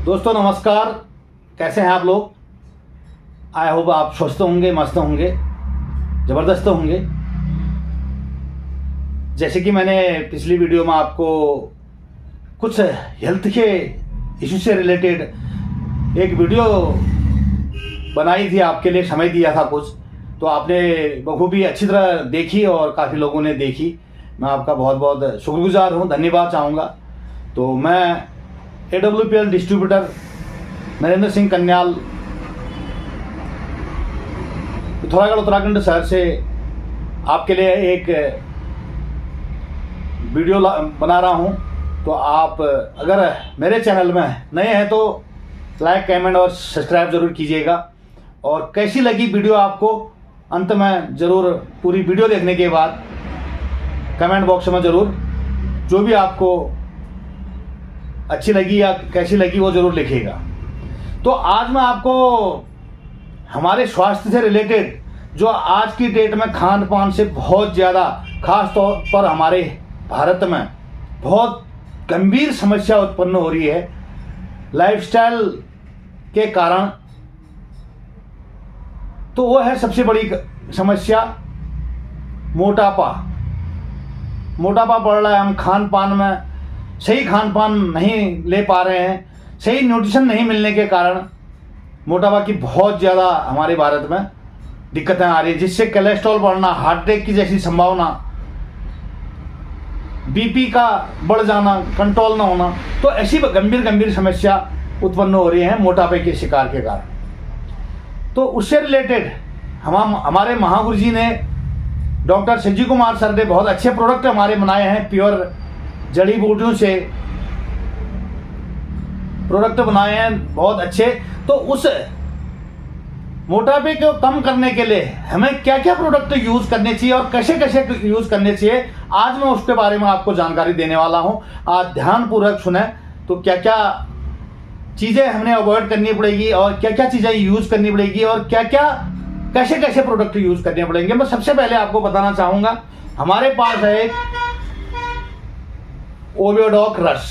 दोस्तों नमस्कार, कैसे हैं आप लोग। आई होप आप स्वस्थ होंगे, मस्त होंगे, ज़बरदस्त होंगे। जैसे कि मैंने पिछली वीडियो में आपको कुछ हेल्थ के इशू से रिलेटेड एक वीडियो बनाई थी, आपके लिए समय दिया था कुछ, तो आपने बखूबी अच्छी तरह देखी और काफ़ी लोगों ने देखी। मैं आपका बहुत बहुत शुक्रगुजार हूँ, धन्यवाद चाहूँगा। तो मैं AWPL डिस्ट्रीब्यूटर नरेंद्र सिंह कन्याल, पिथौरागढ़ उत्तराखंड शहर से आपके लिए एक वीडियो बना रहा हूं। तो आप अगर मेरे चैनल में नए हैं तो लाइक, कमेंट और सब्सक्राइब ज़रूर कीजिएगा। और कैसी लगी वीडियो आपको, अंत में ज़रूर पूरी वीडियो देखने के बाद कमेंट बॉक्स में ज़रूर जो भी आपको अच्छी लगी या कैसी लगी वो ज़रूर लिखिएगा। तो आज मैं आपको हमारे स्वास्थ्य से रिलेटेड जो आज की डेट में खान पान से बहुत ज़्यादा, खास तौर पर हमारे भारत में बहुत गंभीर समस्या उत्पन्न हो रही है लाइफस्टाइल के कारण। तो वो है सबसे बड़ी समस्या मोटापा। मोटापा बढ़ रहा है। हम खान पान में सही खान पान नहीं ले पा रहे हैं, सही न्यूट्रिशन नहीं मिलने के कारण मोटापा की बहुत ज़्यादा हमारे भारत में दिक्कतें आ रही है, जिससे कोलेस्ट्रॉल बढ़ना, हार्ट अटैक की जैसी संभावना, बीपी का बढ़ जाना, कंट्रोल ना होना, तो ऐसी गंभीर समस्या उत्पन्न हो रही है मोटापे के शिकार के कारण। तो उससे रिलेटेड हमारे महागुरु जी ने, डॉक्टर संजीव कुमार सर ने बहुत अच्छे प्रोडक्ट हमारे बनाए हैं, प्योर जड़ी बूटियों से प्रोडक्ट बनाए हैं बहुत अच्छे। तो उस मोटापे को कम करने के लिए हमें क्या क्या प्रोडक्ट यूज करने चाहिए और कैसे कैसे यूज करने चाहिए, आज मैं उसके बारे में आपको जानकारी देने वाला हूं। आज ध्यानपूर्वक सुने तो क्या क्या चीजें हमें अवॉइड करनी पड़ेगी और क्या क्या चीजें यूज करनी पड़ेगी और क्या क्या कैसे कैसे प्रोडक्ट यूज करने पड़ेंगे। मैं सबसे पहले आपको बताना चाहूंगा, हमारे पास है एक ओवियोडॉक रस,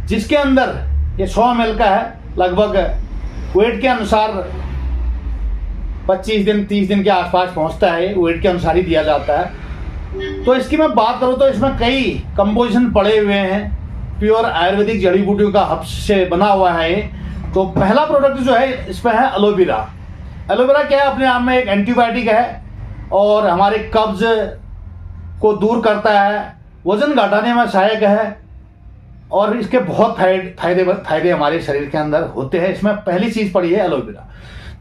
जिसके अंदर ये 100 ml का है, लगभग वेट के अनुसार 25 दिन 30 दिन के आसपास पहुंचता है, वेट के अनुसार ही दिया जाता है। तो इसकी मैं बात करूं तो इसमें कई कंपोजिशन पड़े हुए हैं, प्योर आयुर्वेदिक जड़ी बूटियों का हब्स से बना हुआ है। तो पहला प्रोडक्ट जो है इसमें है एलोवेरा। एलोवेरा क्या है, अपने आप में एक एंटीबायोटिक है और हमारे कब्ज को दूर करता है, वजन घटाने में सहायक है और इसके बहुत फायदे हमारे शरीर के अंदर होते हैं। इसमें पहली चीज पड़ी है एलोवेरा।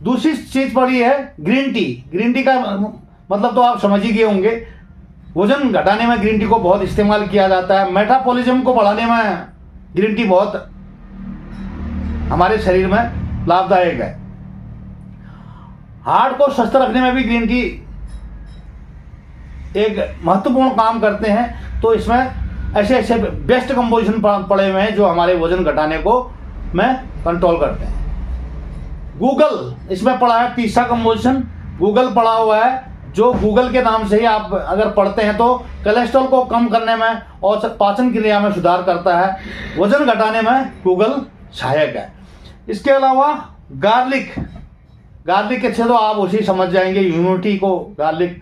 दूसरी चीज पड़ी है ग्रीन टी। ग्रीन टी का मतलब तो आप समझ ही गए होंगे, वजन घटाने में ग्रीन टी को बहुत इस्तेमाल किया जाता है। मेटाबॉलिज्म को बढ़ाने में ग्रीन टी बहुत हमारे शरीर में लाभदायक है। हार्ट को स्वस्थ रखने में भी ग्रीन टी एक महत्वपूर्ण काम करते हैं। तो इसमें ऐसे ऐसे बेस्ट कंपोजिशन पड़े हुए हैं जो हमारे वजन घटाने को में कंट्रोल करते हैं। गूगल इसमें पड़ा है, तीसरा कंपोजिशन गूगल पड़ा हुआ है, जो गूगल के नाम से ही आप अगर पढ़ते हैं तो कोलेस्ट्रॉल को कम करने में और पाचन क्रिया में सुधार करता है, वजन घटाने में गूगल सहायक है। इसके अलावा गार्लिक अच्छे तो आप उसी समझ जाएंगे, इम्यूनिटी को गार्लिक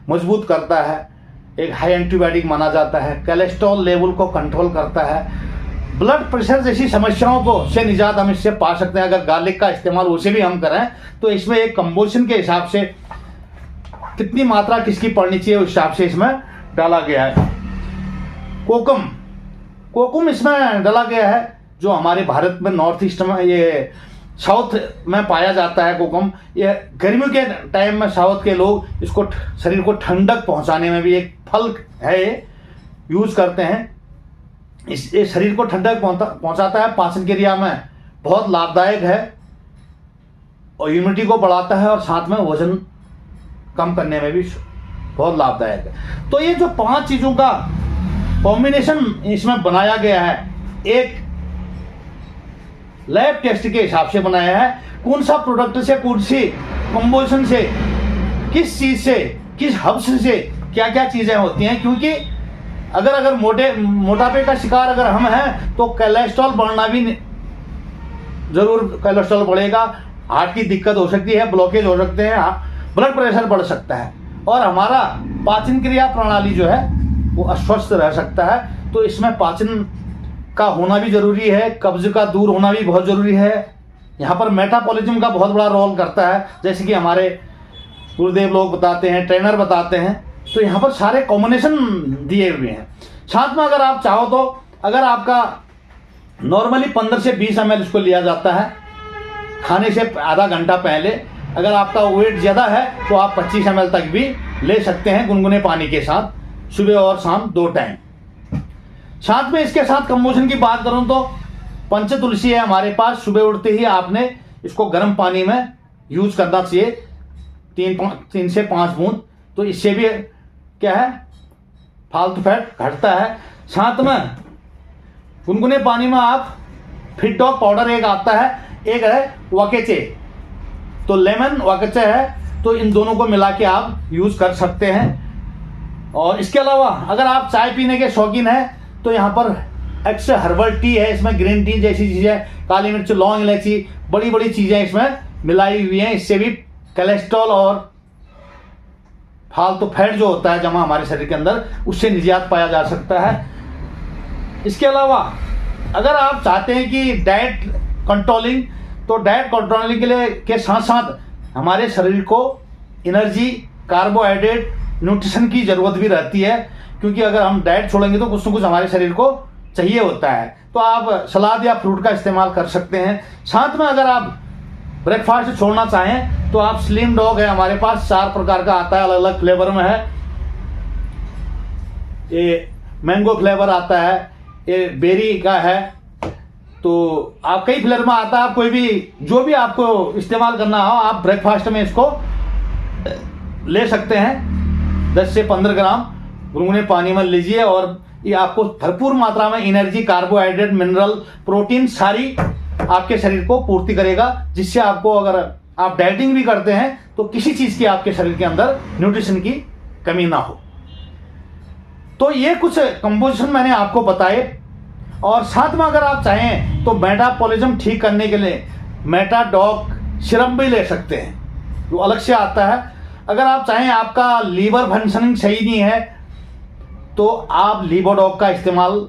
मजबूत करता है, एक हाई एंटीबायोटिक माना जाता है, कोलेस्ट्रॉल लेवल को कंट्रोल करता है, ब्लड प्रेशर जैसी समस्याओं को से निजात हम इससे पा सकते हैं अगर गार्लिक का इस्तेमाल उसे भी हम करें। तो इसमें एक कंपोजिशन के हिसाब से कितनी मात्रा किसकी पड़नी चाहिए उस हिसाब से इसमें डाला गया है। कोकुम इसमें डाला गया है, जो हमारे भारत में नॉर्थ ईस्ट में, ये साउथ में पाया जाता है कोकम। ये गर्मियों के टाइम में साउथ के लोग इसको शरीर को ठंडक पहुंचाने में भी, एक फल है ये, यूज करते हैं। ये शरीर को ठंडक पहुंचाता है, पाचन क्रिया में बहुत लाभदायक है और इम्यूनिटी को बढ़ाता है और साथ में वजन कम करने में भी बहुत लाभदायक है। तो ये जो 5 चीजों का कॉम्बिनेशन इसमें बनाया गया है, एक लैब टेस्ट के हिसाब से बनाया है, कौन सा प्रोडक्ट से, कौन सी कंपोजिशन से, किस चीज से, किस हब्स से क्या क्या चीजें होती हैं। क्योंकि अगर मोटापे का शिकार अगर हम हैं तो कोलेस्ट्रॉल बढ़ना भी जरूर कोलेस्ट्रॉल बढ़ेगा, हार्ट की दिक्कत हो सकती है, ब्लॉकेज हो सकते हैं, ब्लड प्रेशर बढ़ सकता है और हमारा पाचन क्रिया प्रणाली जो है वो अस्वस्थ रह सकता है। तो इसमें पाचन का होना भी जरूरी है, कब्ज का दूर होना भी बहुत जरूरी है। यहाँ पर मेटाबॉलिज्म का बहुत बड़ा रोल करता है, जैसे कि हमारे गुरुदेव लोग बताते हैं, ट्रेनर बताते हैं। तो यहाँ पर सारे कॉम्बिनेशन दिए हुए हैं। साथ में अगर आप चाहो तो अगर आपका नॉर्मली 15 से 20 ml इसको लिया जाता है खाने से आधा घंटा पहले। अगर आपका वेट ज़्यादा है तो आप 25 ml तक भी ले सकते हैं गुनगुने पानी के साथ, सुबह और शाम 2 टाइम। साथ में इसके साथ कंबोशन की बात करूं तो पंच तुलसी है हमारे पास। सुबह उठते ही आपने इसको गर्म पानी में यूज करना चाहिए, 3 से 5 बूंद। तो इससे भी क्या है, फालतू फैट घटता है। साथ में गुनगुने पानी में आप फिट डॉग पाउडर एक आता है, एक है वाकेचे, तो लेमन वाकेचे है, तो इन दोनों को मिला के आप यूज कर सकते हैं। और इसके अलावा अगर आप चाय पीने के शौकीन हैं तो यहाँ पर एक्स हर्बल टी है, इसमें ग्रीन टी जैसी चीजें, काली मिर्च, लौंग, इलायची, बड़ी बड़ी चीजें इसमें मिलाई हुई हैं। इससे भी कोलेस्ट्रॉल और फालतू फैट जो होता है जमा हमारे शरीर के अंदर, उससे निजात पाया जा सकता है। इसके अलावा अगर आप चाहते हैं कि डाइट कंट्रोलिंग, तो डाइट कंट्रोलिंग के लिए के साथ साथ हमारे शरीर को एनर्जी, कार्बोहाइड्रेट, न्यूट्रिशन की ज़रूरत भी रहती है, क्योंकि अगर हम डाइट छोड़ेंगे तो कुछ न कुछ हमारे शरीर को चाहिए होता है। तो आप सलाद या फ्रूट का इस्तेमाल कर सकते हैं। साथ में अगर आप ब्रेकफास्ट छोड़ना चाहें तो आप स्लिम डॉग है हमारे पास, 4 प्रकार का आता है, अलग अलग फ्लेवर में है। ये मैंगो फ्लेवर आता है, ये बेरी का है, तो आप कई फ्लेवर में आता है। आप कोई भी जो भी आपको इस्तेमाल करना हो आप ब्रेकफास्ट में इसको ले सकते हैं। 10 से 15 ग्राम गुनगुने पानी में लीजिए और ये आपको भरपूर मात्रा में एनर्जी, कार्बोहाइड्रेट, मिनरल, प्रोटीन सारी आपके शरीर को पूर्ति करेगा, जिससे आपको, अगर आप डाइटिंग भी करते हैं तो किसी चीज की आपके शरीर के अंदर न्यूट्रिशन की कमी ना हो। तो ये कुछ कंपोजिशन मैंने आपको बताए। और साथ में अगर आप चाहें तो मेटाबॉलिज्म ठीक करने के लिए मेटाडॉग सिरप भी ले सकते हैं, जो अलग से आता है। अगर आप चाहें आपका लीवर फंक्शनिंग सही नहीं है तो आप लीवोडॉग का इस्तेमाल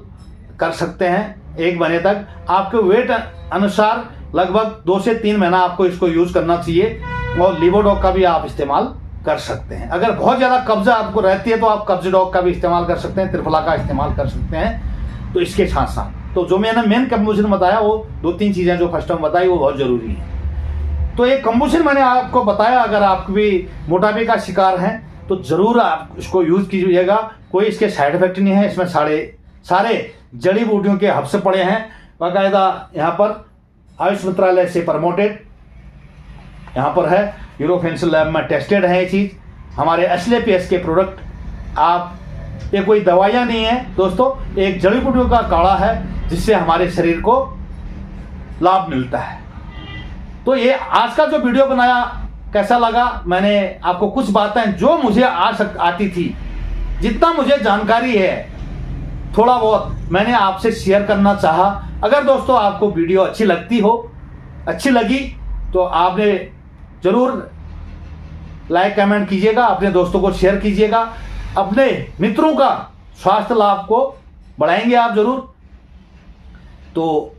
कर सकते हैं 1 महीने तक। आपके वेट अनुसार लगभग 2 से 3 महीना आपको इसको यूज करना चाहिए, और लीवोडॉग का भी आप इस्तेमाल कर सकते हैं। अगर बहुत ज़्यादा कब्जा आपको रहती है तो आप कब्ज डॉग का भी इस्तेमाल कर सकते हैं, त्रिफला का इस्तेमाल कर सकते हैं। तो इसके साथ साथ तो जो मैंने मेन कंपोजिशन बताया वो 2-3 चीज़ें जो फर्स्ट टाइम बताई वो बहुत ज़रूरी है। तो एक कंपोजिशन मैंने आपको बताया। अगर आप भी मोटापे का शिकार हैं तो ज़रूर आप इसको यूज़ कीजिएगा। कोई इसके साइड इफेक्ट नहीं है। इसमें सारे जड़ी बूटियों के हब्स पड़े हैं, बाकायदा यहाँ पर आयुष मंत्रालय से प्रमोटेड यहाँ पर है, यूरोफेंसिल लैब में टेस्टेड है ये चीज़। हमारे एस्लेपियस के प्रोडक्ट, आप ये कोई दवाइयाँ नहीं है दोस्तों, एक जड़ी बूटियों का काढ़ा है जिससे हमारे शरीर को लाभ मिलता है। तो ये आज का जो वीडियो बनाया कैसा लगा, मैंने आपको कुछ बातें जो मुझे आती थी, जितना मुझे जानकारी है, थोड़ा बहुत मैंने आपसे शेयर करना चाहा। अगर दोस्तों आपको वीडियो अच्छी लगी तो आपने ज़रूर लाइक कमेंट कीजिएगा, अपने दोस्तों को शेयर कीजिएगा, अपने मित्रों का स्वास्थ्य लाभ को बढ़ाएंगे आप ज़रूर। तो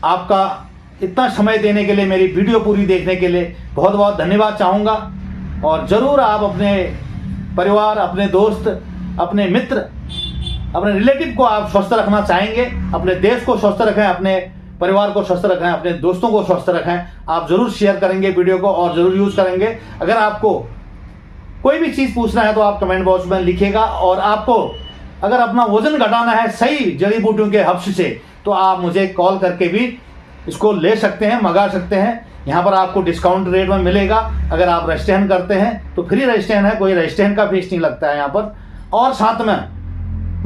आपका इतना समय देने के लिए, मेरी वीडियो पूरी देखने के लिए बहुत बहुत धन्यवाद चाहूँगा। और ज़रूर आप अपने परिवार, अपने दोस्त, अपने मित्र, अपने रिलेटिव को आप स्वस्थ रखना चाहेंगे, अपने देश को स्वस्थ रखें, अपने परिवार को स्वस्थ रखें, अपने दोस्तों को स्वस्थ रखें। आप ज़रूर शेयर करेंगे वीडियो को और ज़रूर यूज़ करेंगे। अगर आपको कोई भी चीज़ पूछना है तो आप कमेंट बॉक्स में लिखिएगा। और आपको अगर अपना वजन घटाना है सही जड़ी बूटियों के हब्स से तो आप मुझे कॉल करके भी इसको ले सकते हैं, मंगा सकते हैं। यहाँ पर आपको डिस्काउंट रेट में मिलेगा। अगर आप रजिस्ट्रेशन करते हैं तो फ्री रजिस्ट्रेशन है, कोई रजिस्ट्रेशन का फीस नहीं लगता है यहाँ पर। और साथ में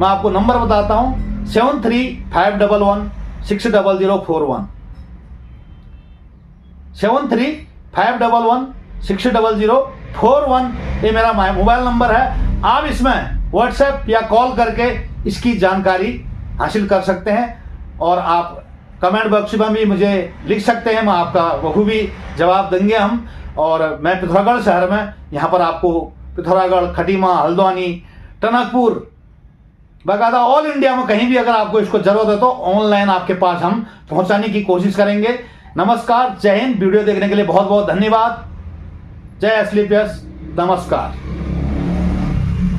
मैं आपको नंबर बताता हूँ, 7351160041, 7351160041, ये मेरा मोबाइल नंबर है। आप इसमें व्हाट्सएप या कॉल करके इसकी जानकारी हासिल कर सकते हैं। और आप कमेंट बॉक्स में भी मुझे लिख सकते हैं, मैं आपका बखूबी जवाब देंगे हम। और मैं पिथौरागढ़ शहर में, यहाँ पर आपको पिथौरागढ़, खटीमा, हल्द्वानी, टनकपुर, बाकायदा ऑल इंडिया में कहीं भी अगर आपको इसको जरूरत है तो ऑनलाइन आपके पास हम पहुंचाने की कोशिश करेंगे। नमस्कार, जय हिंद। वीडियो देखने के लिए बहुत बहुत धन्यवाद। जय एस्क्लेपियस, नमस्कार।